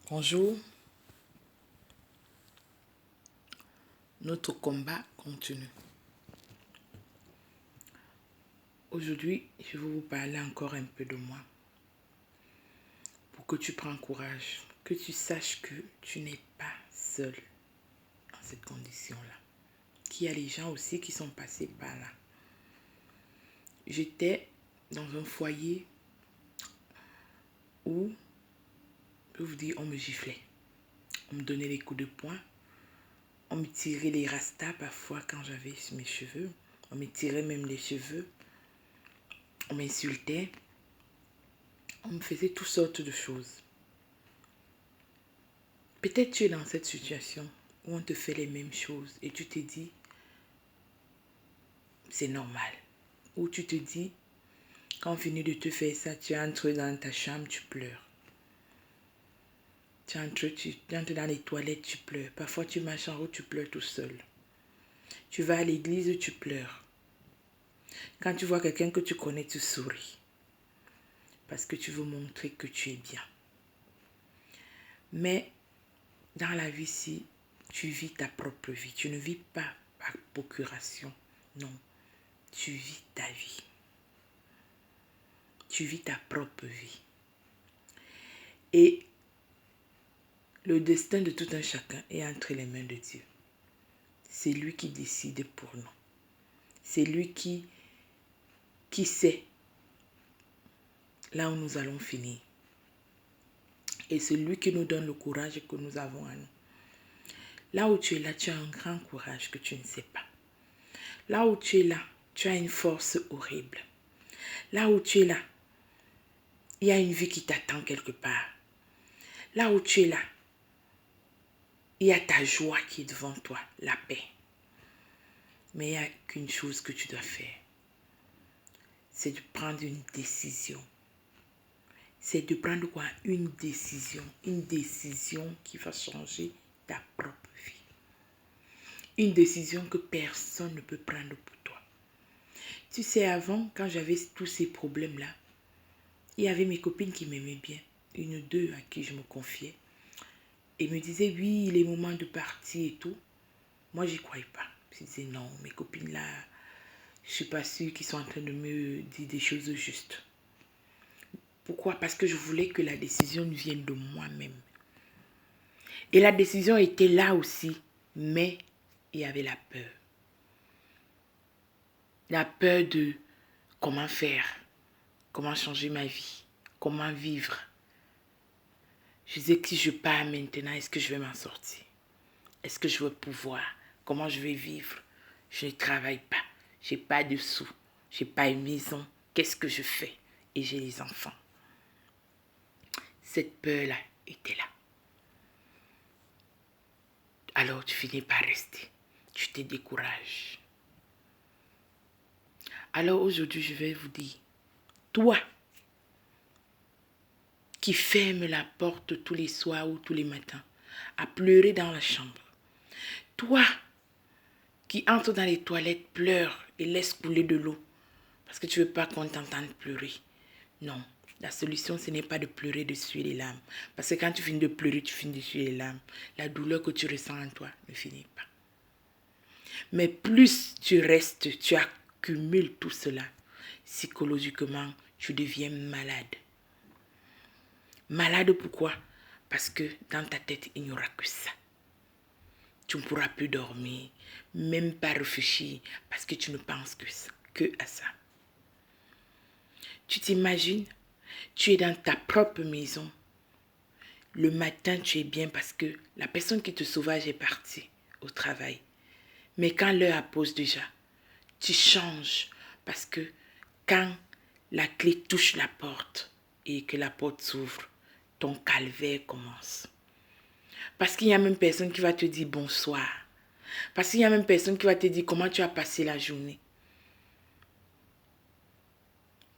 Bonjour, notre combat continue. Aujourd'hui, je vais vous parler encore un peu de moi pour que tu prennes courage, que tu saches que tu n'es pas seul dans cette condition-là, qu'il y a des gens aussi qui sont passés par là. J'étais dans un foyer où, je peux vous dire, on me giflait, on me donnait des coups de poing, on me tirait les rastas parfois quand j'avais mes cheveux, on me tirait même les cheveux, on m'insultait, on me faisait toutes sortes de choses. Peut-être tu es dans cette situation où on te fait les mêmes choses et tu te dis, c'est normal. Ou tu te dis, quand on finit de te faire ça, tu entres dans ta chambre, tu pleures. Tu entres dans les toilettes, tu pleures. Parfois tu marches en route, tu pleures tout seul. Tu vas à l'église, tu pleures. Quand tu vois quelqu'un que tu connais, tu souris. Parce que tu veux montrer que tu es bien. Mais dans la vie, si tu vis ta propre vie, tu ne vis pas par procuration. Non, tu vis ta vie. Tu vis ta propre vie. Et le destin de tout un chacun est entre les mains de Dieu. C'est lui qui décide pour nous. C'est lui qui sait là où nous allons finir. Et c'est lui qui nous donne le courage que nous avons à nous. Là où tu es là, tu as un grand courage que tu ne sais pas. Là où tu es là, tu as une force horrible. Là où tu es là, il y a une vie qui t'attend quelque part. Là où tu es là, il y a ta joie qui est devant toi, la paix. Mais il n'y a qu'une chose que tu dois faire. C'est de prendre une décision. C'est de prendre quoi? Une décision. Une décision qui va changer ta propre vie. Une décision que personne ne peut prendre pour toi. Tu sais, avant, quand j'avais tous ces problèmes-là, il y avait mes copines qui m'aimaient bien. Une ou deux à qui je me confiais. Et me disaient, oui, il est moment de partir et tout. Moi, j'y croyais pas. Je disais, non, mes copines-là, je ne suis pas sûre qu'ils sont en train de me dire des choses justes. Pourquoi? Parce que je voulais que la décision vienne de moi-même. Et la décision était là aussi, mais il y avait la peur. La peur de comment faire, comment changer ma vie, comment vivre. Je disais que si je pars maintenant, est-ce que je vais m'en sortir? Est-ce que je vais pouvoir? Comment je vais vivre? Je ne travaille pas, je n'ai pas de sous, je n'ai pas une maison. Qu'est-ce que je fais? Et j'ai les enfants. Cette peur-là était là. Alors tu finis par rester. Tu te décourages. Alors aujourd'hui, je vais vous dire, toi qui ferme la porte tous les soirs ou tous les matins, à pleurer dans la chambre, toi qui entre dans les toilettes, pleure et laisse couler de l'eau, parce que tu ne veux pas qu'on t'entende pleurer. Non, la solution, ce n'est pas de pleurer, de suer les larmes. Parce que quand tu finis de pleurer, tu finis de suer les larmes. La douleur que tu ressens en toi ne finit pas. Mais plus tu restes, tu accumules tout cela. Psychologiquement, tu deviens malade. Malade pourquoi? Parce que dans ta tête, il n'y aura que ça. Tu ne pourras plus dormir, même pas réfléchir, parce que tu ne penses que à ça. Tu t'imagines, tu es dans ta propre maison. Le matin, tu es bien parce que la personne qui te sauvage est partie au travail. Mais quand l'heure approche déjà, tu changes parce que quand la clé touche la porte et que la porte s'ouvre, ton calvaire commence. Parce qu'il y a même personne qui va te dire bonsoir. Parce qu'il y a même personne qui va te dire comment tu as passé la journée.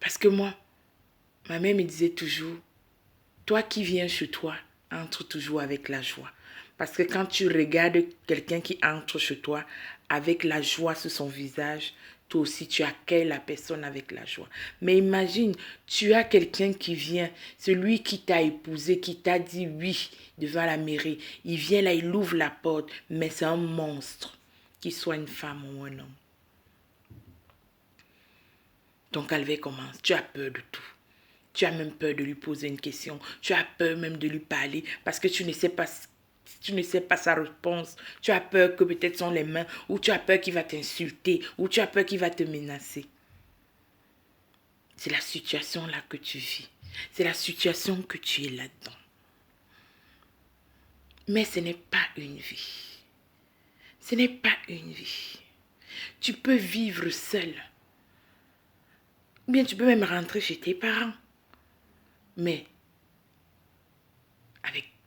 Parce que moi, ma mère me disait toujours, toi qui viens chez toi, entre toujours avec la joie. Parce que quand tu regardes quelqu'un qui entre chez toi avec la joie sur son visage, toi aussi tu accueilles la personne avec la joie. Mais imagine, tu as quelqu'un qui vient, celui qui t'a épousé, qui t'a dit oui devant la mairie. Il vient là, il ouvre la porte, mais c'est un monstre, qu'il soit une femme ou un homme. Ton calvaire commence, tu as peur de tout. Tu as même peur de lui poser une question. Tu as peur même de lui parler parce que tu ne sais pas sa réponse. Tu as peur que peut-être sont les mains, ou tu as peur qu'il va t'insulter, ou tu as peur qu'il va te menacer. C'est la situation là que tu vis. C'est la situation que tu es là-dedans. Mais ce n'est pas une vie. Ce n'est pas une vie. Tu peux vivre seul. Ou bien tu peux même rentrer chez tes parents. Mais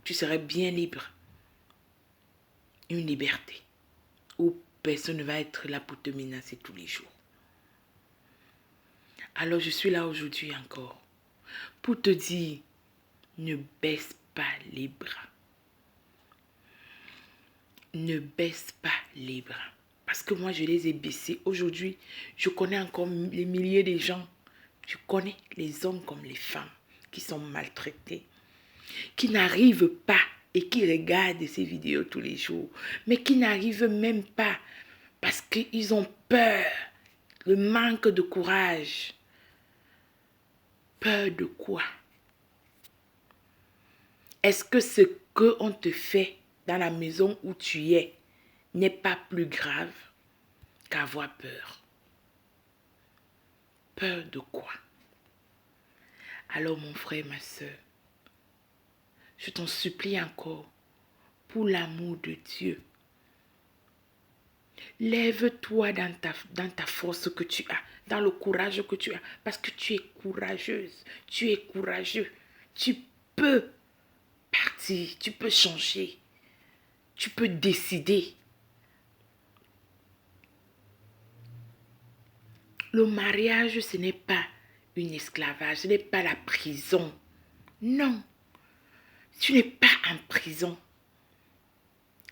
tu serais bien libre. Une liberté où personne ne va être là pour te menacer tous les jours. Alors je suis là aujourd'hui encore pour te dire, ne baisse pas les bras. Ne baisse pas les bras. Parce que moi, je les ai baissés. Aujourd'hui, je connais encore les milliers de gens. Je connais les hommes comme les femmes qui sont maltraités, qui n'arrivent pas et qui regardent ces vidéos tous les jours, mais qui n'arrivent même pas parce qu'ils ont peur, le manque de courage. Peur de quoi? Est-ce que ce qu'on te fait dans la maison où tu es n'est pas plus grave qu'avoir peur? Peur de quoi? Alors mon frère, ma soeur, je t'en supplie encore, pour l'amour de Dieu, lève-toi dans ta force que tu as, dans le courage que tu as, parce que tu es courageuse, tu es courageux, tu peux partir, tu peux changer, tu peux décider. Le mariage, ce n'est pas une esclavage, ce n'est pas la prison. Non, tu n'es pas en prison.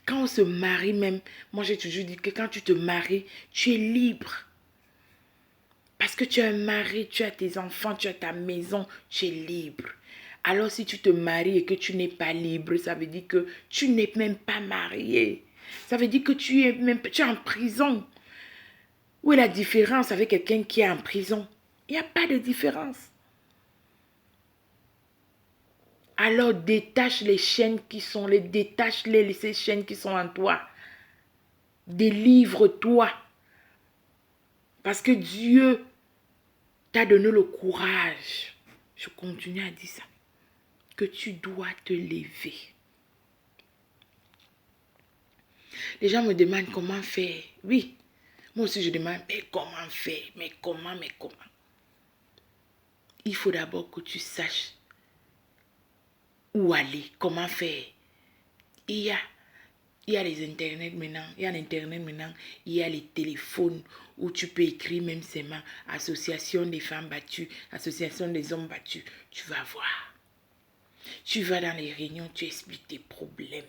Quand on se marie même, moi j'ai toujours dit que quand tu te maries, tu es libre. Parce que tu as un mari, tu as tes enfants, tu as ta maison, tu es libre. Alors si tu te maries et que tu n'es pas libre, ça veut dire que tu n'es même pas marié. Ça veut dire que tu es en prison. Où est la différence avec quelqu'un qui est en prison? Il n'y a pas de différence. Alors détache les chaînes ces chaînes qui sont en toi. Délivre-toi. Parce que Dieu t'a donné le courage. Je continue à dire ça. Que tu dois te lever. Les gens me demandent comment faire. Oui, moi aussi je demande, mais comment faire? Mais comment? Il faut d'abord que tu saches où aller, comment faire. Il y a les internets maintenant, il y a l'internet maintenant, il y a les téléphones où tu peux écrire même seulement association des femmes battues, association des hommes battus. Tu vas voir. Tu vas dans les réunions, tu expliques tes problèmes.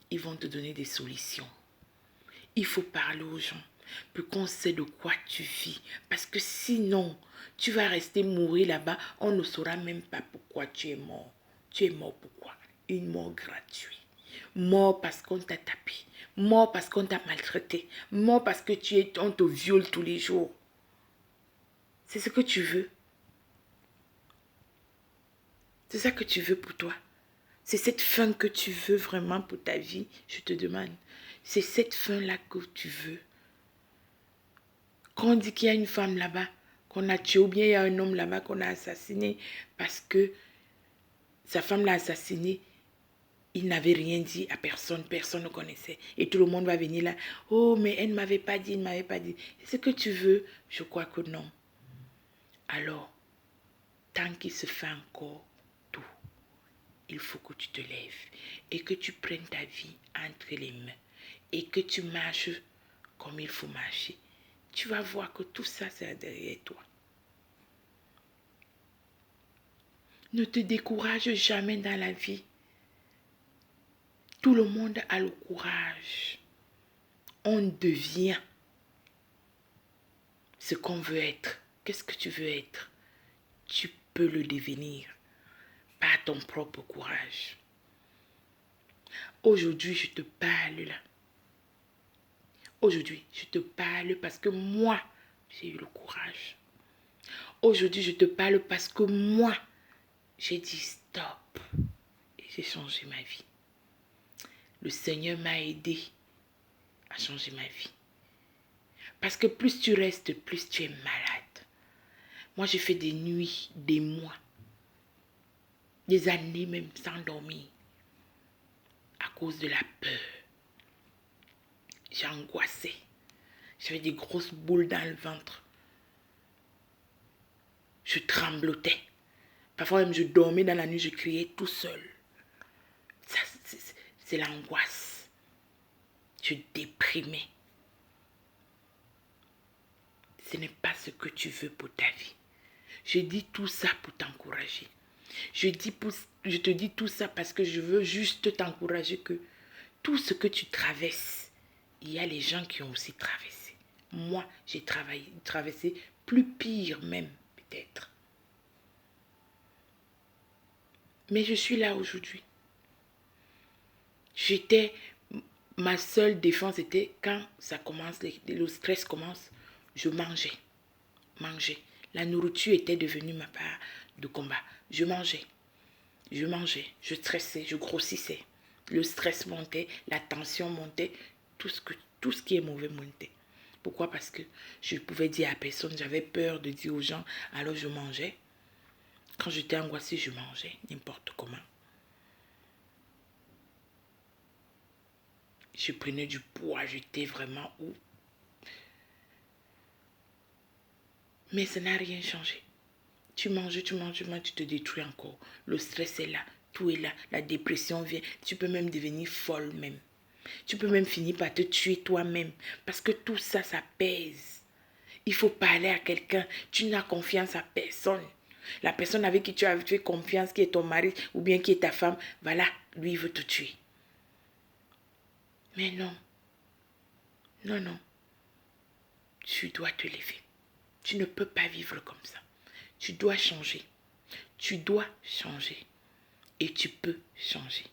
Ils vont te donner des solutions. Il faut parler aux gens pour qu'on sait de quoi tu vis. Parce que sinon, tu vas rester mourir là-bas. On ne saura même pas pourquoi tu es mort. Tu es mort pourquoi? Une mort gratuite. Mort parce qu'on t'a tapé. Mort parce qu'on t'a maltraité. Mort parce que on te viole tous les jours. C'est ce que tu veux. C'est ça que tu veux pour toi. C'est cette fin que tu veux vraiment pour ta vie, je te demande. C'est cette fin-là que tu veux. Quand on dit qu'il y a une femme là-bas qu'on a tuée, ou bien il y a un homme là-bas qu'on a assassiné parce que sa femme l'a assassiné, il n'avait rien dit à personne, personne ne connaissait. Et tout le monde va venir là. Oh, mais elle ne m'avait pas dit, elle ne m'avait pas dit. C'est ce que tu veux? Je crois que non. Alors, tant qu'il se fait encore tout, il faut que tu te lèves et que tu prennes ta vie entre les mains et que tu marches comme il faut marcher. Tu vas voir que tout ça, c'est derrière toi. Ne te décourage jamais dans la vie. Tout le monde a le courage. On devient. Ce qu'on veut être, qu'est-ce que tu veux être? Tu peux le devenir par ton propre courage. Aujourd'hui, je te parle là. Aujourd'hui, je te parle parce que moi, j'ai eu le courage. Aujourd'hui, je te parle parce que moi, j'ai dit stop et j'ai changé ma vie. Le Seigneur m'a aidé à changer ma vie. Parce que plus tu restes, plus tu es malade. Moi, j'ai fait des nuits, des mois, des années même sans dormir à cause de la peur. J'ai angoissé. J'avais des grosses boules dans le ventre. Je tremblotais. Parfois même, je dormais dans la nuit, je criais tout seul. Ça, c'est l'angoisse. Je déprimais. Ce n'est pas ce que tu veux pour ta vie. Je dis tout ça pour t'encourager. Je te dis tout ça parce que je veux juste t'encourager que tout ce que tu traverses, il y a les gens qui ont aussi traversé. Moi, j'ai traversé plus pire même, peut-être. Mais je suis là aujourd'hui. Ma seule défense était quand ça commence, le stress commence, je mangeais. La nourriture était devenue ma part de combat. Je mangeais, je stressais, je grossissais. Le stress montait, la tension montait, tout ce qui est mauvais montait. Pourquoi? Parce que je ne pouvais dire à personne, j'avais peur de dire aux gens, alors je mangeais. Quand j'étais angoissée, je mangeais n'importe comment. Je prenais du poids, j'étais vraiment où. Mais ça n'a rien changé. Tu manges, tu te détruis encore. Le stress est là, tout est là. La dépression vient. Tu peux même devenir folle même. Tu peux même finir par te tuer toi-même. Parce que tout ça, ça pèse. Il faut parler à quelqu'un. Tu n'as confiance à personne. La personne avec qui tu as fait confiance, qui est ton mari ou bien qui est ta femme, voilà, lui, il veut te tuer. Mais non. Non. Tu dois te lever. Tu ne peux pas vivre comme ça. Tu dois changer. Tu dois changer. Et tu peux changer.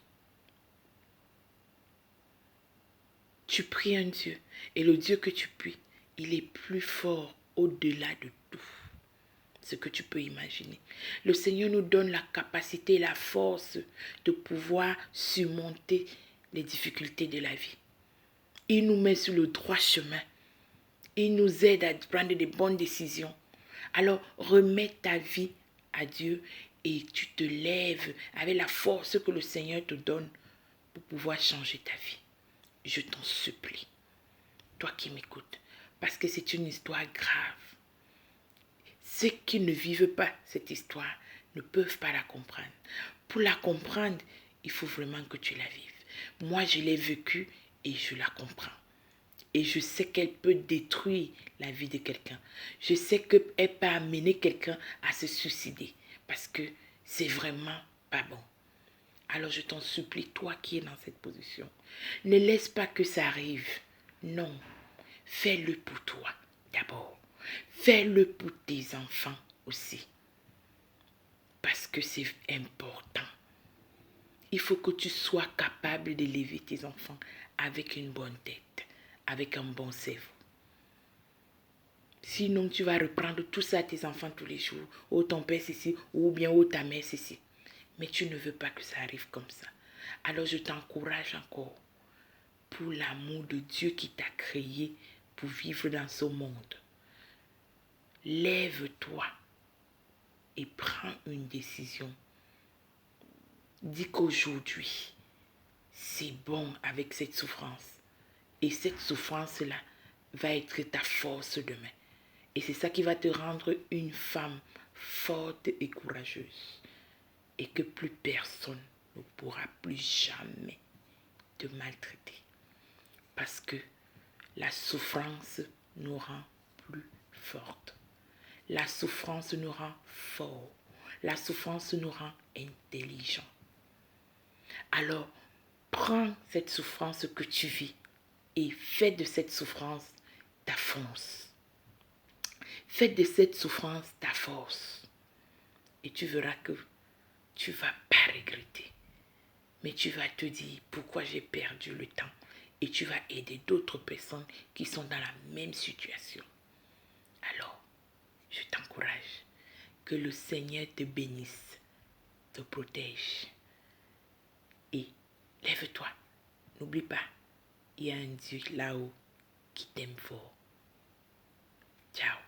Tu pries un Dieu. Et le Dieu que tu pries, il est plus fort au-delà de tout ce que tu peux imaginer. Le Seigneur nous donne la capacité et la force de pouvoir surmonter les difficultés de la vie. Il nous met sur le droit chemin. Il nous aide à prendre des bonnes décisions. Alors, remets ta vie à Dieu et tu te lèves avec la force que le Seigneur te donne pour pouvoir changer ta vie. Je t'en supplie, toi qui m'écoutes, parce que c'est une histoire grave. Ceux qui ne vivent pas cette histoire ne peuvent pas la comprendre. Pour la comprendre, il faut vraiment que tu la vives. Moi, je l'ai vécue et je la comprends. Et je sais qu'elle peut détruire la vie de quelqu'un. Je sais qu'elle peut amener quelqu'un à se suicider. Parce que c'est vraiment pas bon. Alors je t'en supplie, toi qui es dans cette position, ne laisse pas que ça arrive. Non, fais-le pour toi d'abord. Fais-le pour tes enfants aussi. Parce que c'est important. Il faut que tu sois capable d'élever tes enfants avec une bonne tête, avec un bon cerveau. Sinon, tu vas reprendre tout ça à tes enfants tous les jours. Oh, ton père c'est ci, ou bien oh, ta mère c'est ci. Mais tu ne veux pas que ça arrive comme ça. Alors je t'encourage encore, pour l'amour de Dieu qui t'a créé pour vivre dans ce monde. Lève-toi et prends une décision. Dis qu'aujourd'hui, c'est bon avec cette souffrance. Et cette souffrance-là va être ta force demain. Et c'est ça qui va te rendre une femme forte et courageuse. Et que plus personne ne pourra plus jamais te maltraiter. Parce que la souffrance nous rend plus fortes. La souffrance nous rend forts. La souffrance nous rend intelligents. Alors, prends cette souffrance que tu vis et fais de cette souffrance ta force. Fais de cette souffrance ta force. Et tu verras que tu ne vas pas regretter. Mais tu vas te dire pourquoi j'ai perdu le temps. Et tu vas aider d'autres personnes qui sont dans la même situation. Alors, je t'encourage. Que le Seigneur te bénisse, te protège. Et lève-toi. N'oublie pas, il y a un Dieu là-haut qui t'aime fort. Ciao.